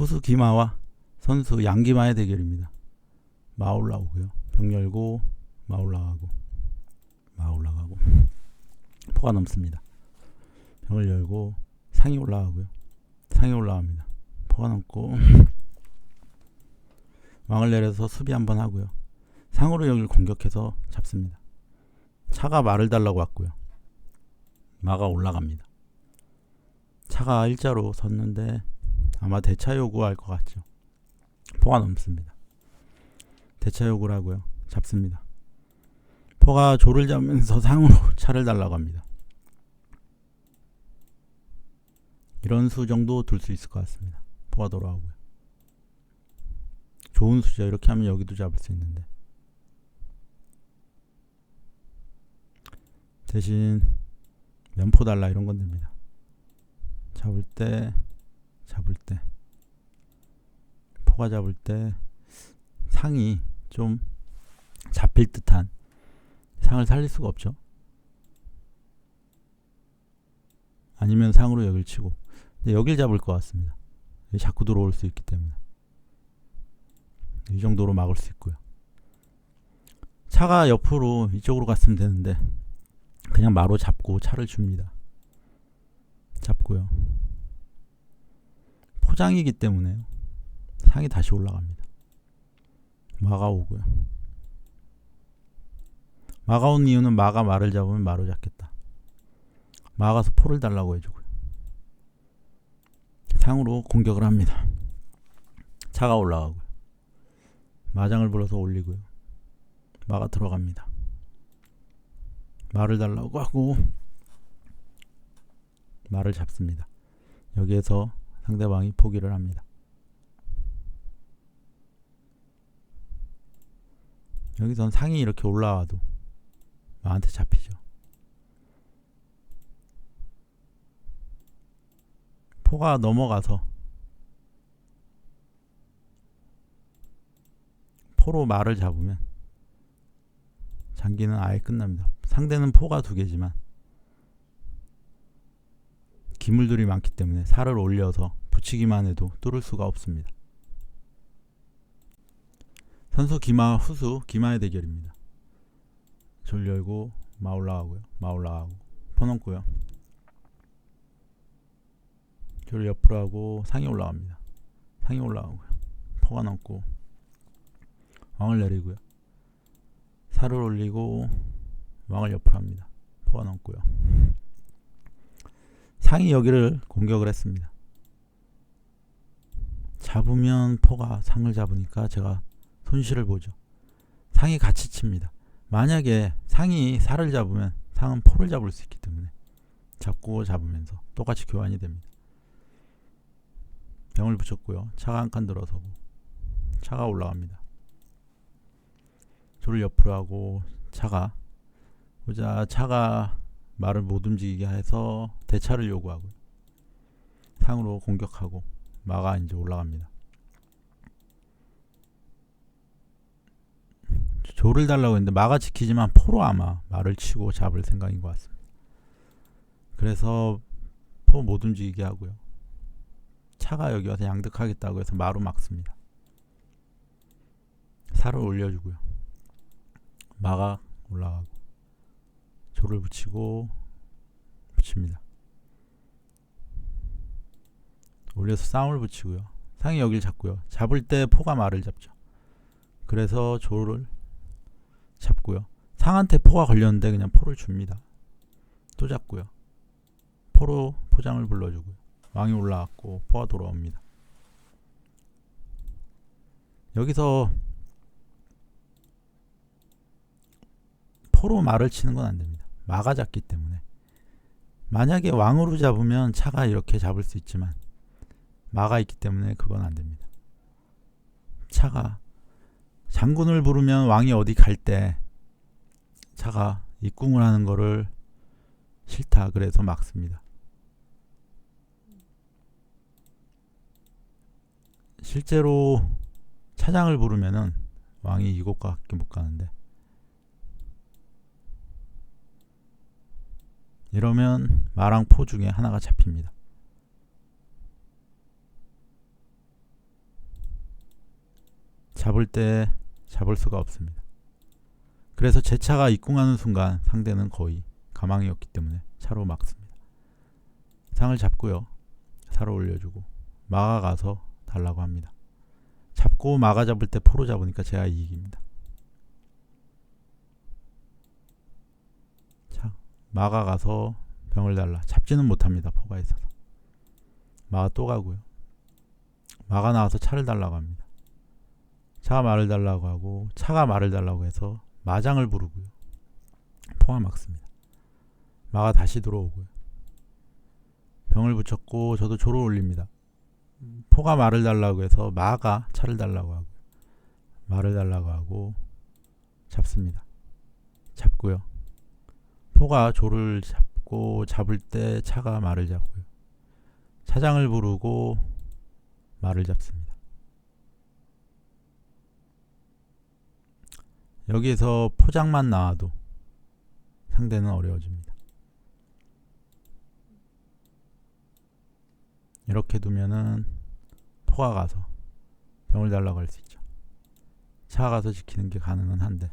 후수 기마와 선수 양기마의 대결입니다. 마 올라오고요. 병 열고 마 올라가고 마 올라가고 포가 넘습니다. 병을 열고 상이 올라가고요. 상이 올라갑니다. 포가 넘고 왕을 내려서 수비 한번 하고요. 상으로 여기를 공격해서 잡습니다. 차가 말을 달라고 왔고요. 마가 올라갑니다. 차가 일자로 섰는데 아마 대차 요구할 것 같죠. 포가 넘습니다. 대차 요구를 하고요. 잡습니다. 포가 조를 잡으면서 상으로 차를 달라고 합니다. 이런 수 정도 둘 수 있을 것 같습니다. 포가 돌아오고요. 좋은 수죠. 이렇게 하면 여기도 잡을 수 있는데 대신 면포 달라 이런 건 됩니다. 잡을 때 포가 잡을 때 상이 좀 잡힐 듯한 상을 살릴 수가 없죠. 아니면 상으로 여길 치고 근데 여길 잡을 것 같습니다. 자꾸 들어올 수 있기 때문에 이 정도로 막을 수 있고요. 차가 옆으로 이쪽으로 갔으면 되는데 그냥 마로 잡고 차를 줍니다. 잡고요. 포장이기 때문에 상이 다시 올라갑니다. 마가 오고요. 마가 온 이유는 마가 말을 잡으면 마로 잡겠다. 마가 가서 포를 달라고 해주고요. 상으로 공격을 합니다. 차가 올라가고요. 마장을 불어서 올리고요. 마가 들어갑니다. 말을 달라고 하고 말을 잡습니다. 여기에서 상대방이 포기를 합니다. 여기선 상이 이렇게 올라와도 마한테 잡히죠. 포가 넘어가서 포로 말을 잡으면 장기는 아예 끝납니다. 상대는 포가 2개지만 기물들이 많기 때문에 살을 올려서 붙이기만 해도 뚫을 수가 없습니다. 선수 기마 후수 기마의 대결입니다. 졸 열고 마 올라가고요. 마 올라가고 포 넘고요. 졸 옆으로 하고 상이 올라갑니다. 상이 올라가고요. 포가 넘고 왕을 내리고요. 살을 올리고 왕을 옆으로 합니다. 포가 넘고요. 상이 여기를 공격을 했습니다. 잡으면 포가 상을 잡으니까 제가 손실을 보죠. 상이 같이 칩니다. 만약에 상이 살을 잡으면 상은 포를 잡을 수 있기 때문에 잡고 잡으면서 똑같이 교환이 됩니다. 병을 붙였고요. 차가 한 칸 들어서고 차가 올라갑니다. 조를 옆으로 하고 차가 말을 못 움직이게 해서 대차를 요구하고요. 상으로 공격하고 마가 이제 올라갑니다. 조를 달라고 했는데 마가 지키지만 포로 아마 말을 치고 잡을 생각인 것 같습니다. 그래서 포 못 움직이게 하고요. 차가 여기 와서 양득하겠다고 해서 마로 막습니다. 살을 올려주고요. 마가 올라가고 조를 붙입니다. 올려서 쌍을 붙이고요. 상이 여기를 잡고요. 잡을 때 포가 말을 잡죠. 그래서 조를 잡고요. 상한테 포가 걸렸는데 그냥 포를 줍니다. 또 잡고요. 포로 포장을 불러주고요. 왕이 올라왔고 포가 돌아옵니다. 여기서 포로 말을 치는 건 안 됩니다. 마가 잡기 때문에. 만약에 왕으로 잡으면 차가 이렇게 잡을 수 있지만 마가 있기 때문에 그건 안 됩니다. 차가 장군을 부르면 왕이 어디 갈 때 차가 입궁을 하는 거를 싫다 그래서 막습니다. 실제로 차장을 부르면은 왕이 이곳밖에 못 가는데 이러면 마랑 포 중에 하나가 잡힙니다. 잡을 때 잡을 수가 없습니다. 그래서 제 차가 입궁하는 순간 상대는 거의 가망이 없기 때문에 차로 막습니다. 상을 잡고요. 사로 올려주고 마가 가서 달라고 합니다. 잡고 마가 잡을 때 포로 잡으니까 제가 이익입니다. 자, 마가 가서 병을 달라. 잡지는 못합니다. 포가 있어서. 마가 또 가고요. 마가 나와서 차를 달라고 합니다. 차가 말을 달라고 하고 차가 말을 달라고 해서 마장을 부르고요. 포가 막습니다. 마가 다시 들어오고요. 병을 붙였고 저도 조를 올립니다. 포가 말을 달라고 해서 마가 차를 달라고 하고 말을 달라고 하고 잡습니다. 잡고요. 포가 조를 잡고 잡을 때 차가 말을 잡고요. 차장을 부르고 말을 잡습니다. 여기에서 포장만 나와도 상대는 어려워집니다. 이렇게 두면은 포가 가서 병을 달라고 할 수 있죠. 차가 가서 지키는 게 가능은 한데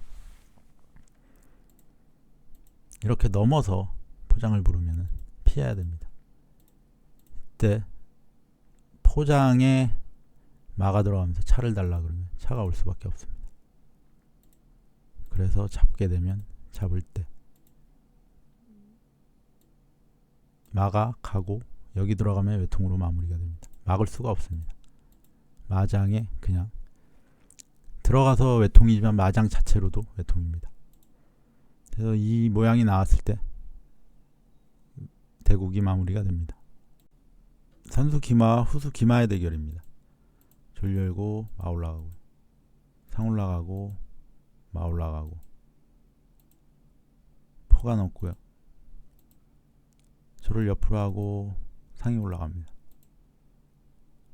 이렇게 넘어서 포장을 부르면은 피해야 됩니다. 이때 포장에 마가 들어가면서 차를 달라 그러면 차가 올 수밖에 없습니다. 그래서 잡게 되면 잡을 때 마가 가고 여기 들어가면 외통으로 마무리가 됩니다. 막을 수가 없습니다. 마장에 그냥 들어가서 외통이지만 마장 자체로도 외통입니다. 그래서 이 모양이 나왔을 때 대국이 마무리가 됩니다. 선수 기마와 후수 기마의 대결입니다. 졸 열고 마 올라가고 상 올라가고 마 올라가고 포가 넣고요. 조를 옆으로 하고 상이 올라갑니다.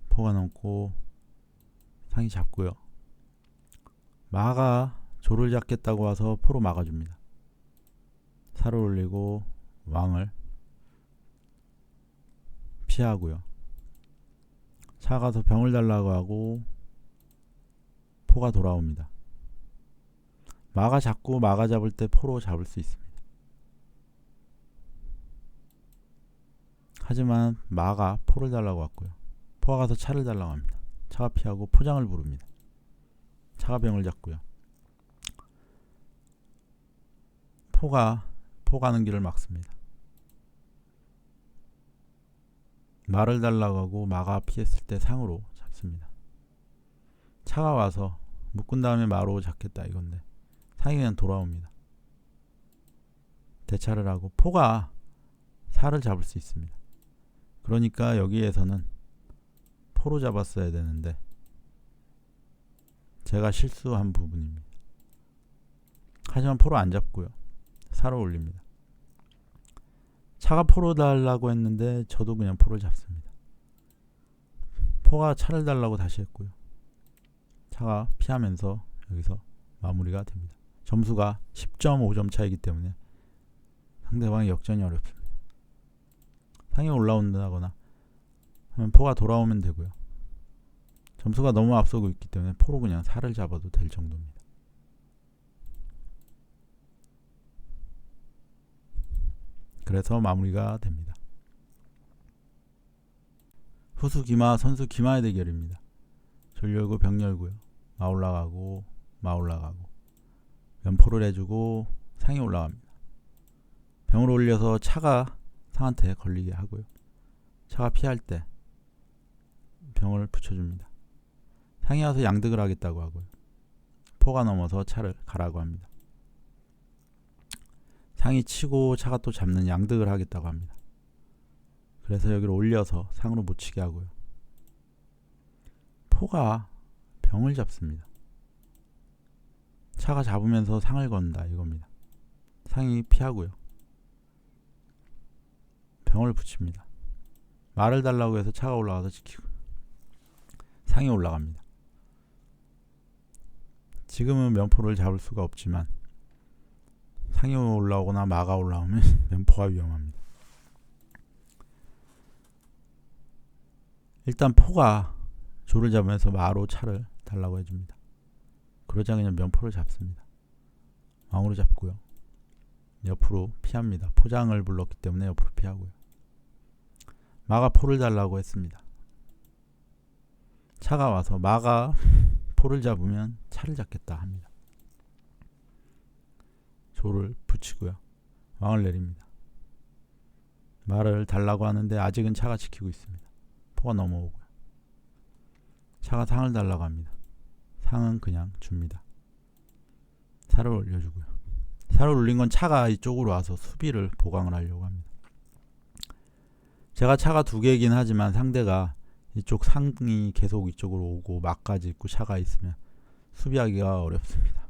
포가 넣고 상이 잡고요. 마가 조를 잡겠다고 와서 포로 막아줍니다. 살을 올리고 왕을 피하고요. 차가서 병을 달라고 하고 포가 돌아옵니다. 마가 잡고 마가 잡을 때 포로 잡을 수 있습니다. 하지만 마가 포를 달라고 왔고요. 포가 가서 차를 달라고 합니다. 차가 피하고 포장을 부릅니다. 차가 병을 잡고요. 포가 포 가는 길을 막습니다. 마를 달라고 하고 마가 피했을 때 상으로 잡습니다. 차가 와서 묶은 다음에 마로 잡겠다 이건데 상이 그냥 돌아옵니다. 대차를 하고 포가 살을 잡을 수 있습니다. 그러니까 여기에서는 포로 잡았어야 되는데 제가 실수한 부분입니다. 하지만 포로 안 잡고요. 살을 올립니다. 차가 포로 달라고 했는데 저도 그냥 포를 잡습니다. 포가 차를 달라고 다시 했고요. 차가 피하면서 여기서 마무리가 됩니다. 점수가 10.5점 차이기 때문에 상대방의 역전이 어렵습니다. 상이 올라온다거나 하면 포가 돌아오면 되고요. 점수가 너무 앞서고 있기 때문에 포로 그냥 살을 잡아도 될 정도입니다. 그래서 마무리가 됩니다. 후수 기마, 선수 기마의 대결입니다. 졸 열고 병 열고요. 마 올라가고 마 올라가고 면포를 해주고 상이 올라갑니다. 병을 올려서 차가 상한테 걸리게 하고요. 차가 피할 때 병을 붙여줍니다. 상이 와서 양득을 하겠다고 하고요. 포가 넘어서 차를 가라고 합니다. 상이 치고 차가 또 잡는 양득을 하겠다고 합니다. 그래서 여기를 올려서 상으로 못 치게 하고요. 포가 병을 잡습니다. 차가 잡으면서 상을 건다 이겁니다. 상이 피하고요. 병을 붙입니다. 말을 달라고 해서 차가 올라가서 지키고 상이 올라갑니다. 지금은 면포를 잡을 수가 없지만 상이 올라오거나 마가 올라오면 면포가 위험합니다. 일단 포가 조를 잡으면서 마로 차를 달라고 해줍니다. 그러자 그냥 면포를 잡습니다. 왕으로 잡고요. 옆으로 피합니다. 포장을 불렀기 때문에 옆으로 피하고요. 마가 포를 달라고 했습니다. 차가 와서 마가 포를 잡으면 차를 잡겠다 합니다. 조를 붙이고요. 왕을 내립니다. 말을 달라고 하는데 아직은 차가 지키고 있습니다. 포가 넘어오고요. 차가 상을 달라고 합니다. 상은 그냥 줍니다. 살을 올려주고요. 살을 올린 건 차가 이쪽으로 와서 수비를 보강을 하려고 합니다. 제가 차가 두 개이긴 하지만 상대가 이쪽 상이 계속 이쪽으로 오고 막까지 있고 차가 있으면 수비하기가 어렵습니다.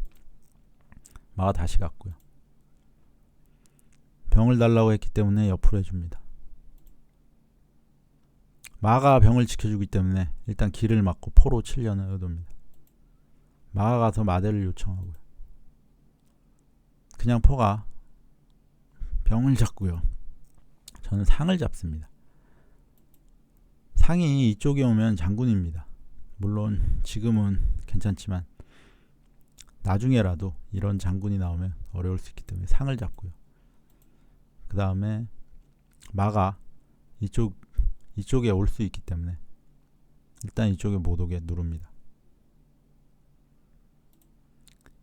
마가 다시 갔고요. 병을 달라고 했기 때문에 옆으로 해줍니다. 마가 병을 지켜주기 때문에 일단 길을 막고 포로 치려는 의도입니다. 마가 가서 마대를 요청하고요. 그냥 포가 병을 잡고요. 저는 상을 잡습니다. 상이 이쪽에 오면 장군입니다. 물론 지금은 괜찮지만 나중에라도 이런 장군이 나오면 어려울 수 있기 때문에 상을 잡고요. 그 다음에 마가 이쪽에 올 수 있기 때문에 일단 이쪽에 못 오게 누릅니다.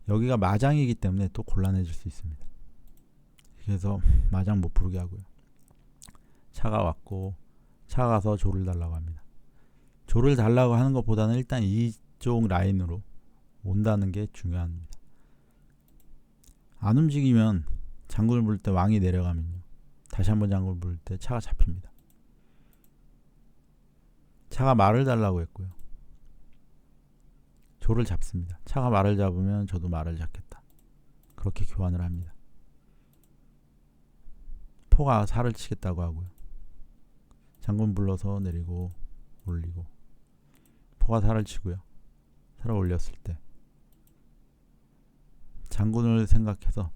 여기가 마장이기 때문에 또 곤란해질 수 있습니다. 그래서 마장 못 부르게 하고요. 차가 왔고 차가 가서 조를 달라고 합니다. 조를 달라고 하는 것보다는 일단 이쪽 라인으로 온다는 게 중요합니다. 안 움직이면 장군을 부를 때 왕이 내려가면요. 다시 한번 장군을 부를 때 차가 잡힙니다. 차가 말을 달라고 했고요. 조를 잡습니다. 차가 말을 잡으면 저도 말을 잡겠다. 그렇게 교환을 합니다. 포가 살을 치겠다고 하고요. 장군 불러서 내리고 올리고 포가 살을 치고요. 살을 올렸을 때 장군을 생각해서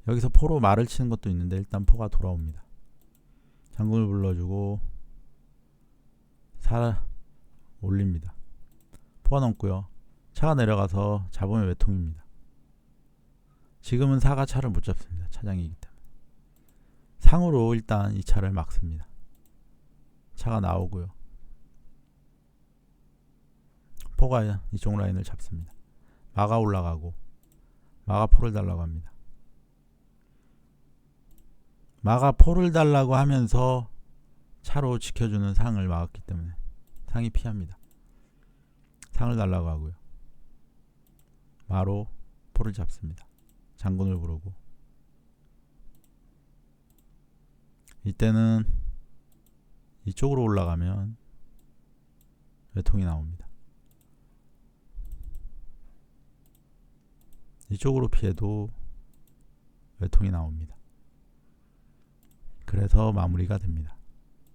여기서 포로 말을 치는 것도 있는데 일단 포가 돌아옵니다. 장군을 불러주고 살 올립니다. 포가 넘고요. 차가 내려가서 잡으면 외통입니다. 지금은 사가 차를 못 잡습니다. 차장이기 때문에. 상으로 일단 이 차를 막습니다. 차가 나오고요. 포가 이쪽 라인을 잡습니다. 마가 올라가고 마가 포를 달라고 합니다. 마가 포를 달라고 하면서 차로 지켜주는 상을 막았기 때문에 상이 피합니다. 상을 달라고 하고요. 마로 포를 잡습니다. 장군을 부르고 이때는 이쪽으로 올라가면 외통이 나옵니다. 이쪽으로 피해도 외통이 나옵니다. 그래서 마무리가 됩니다.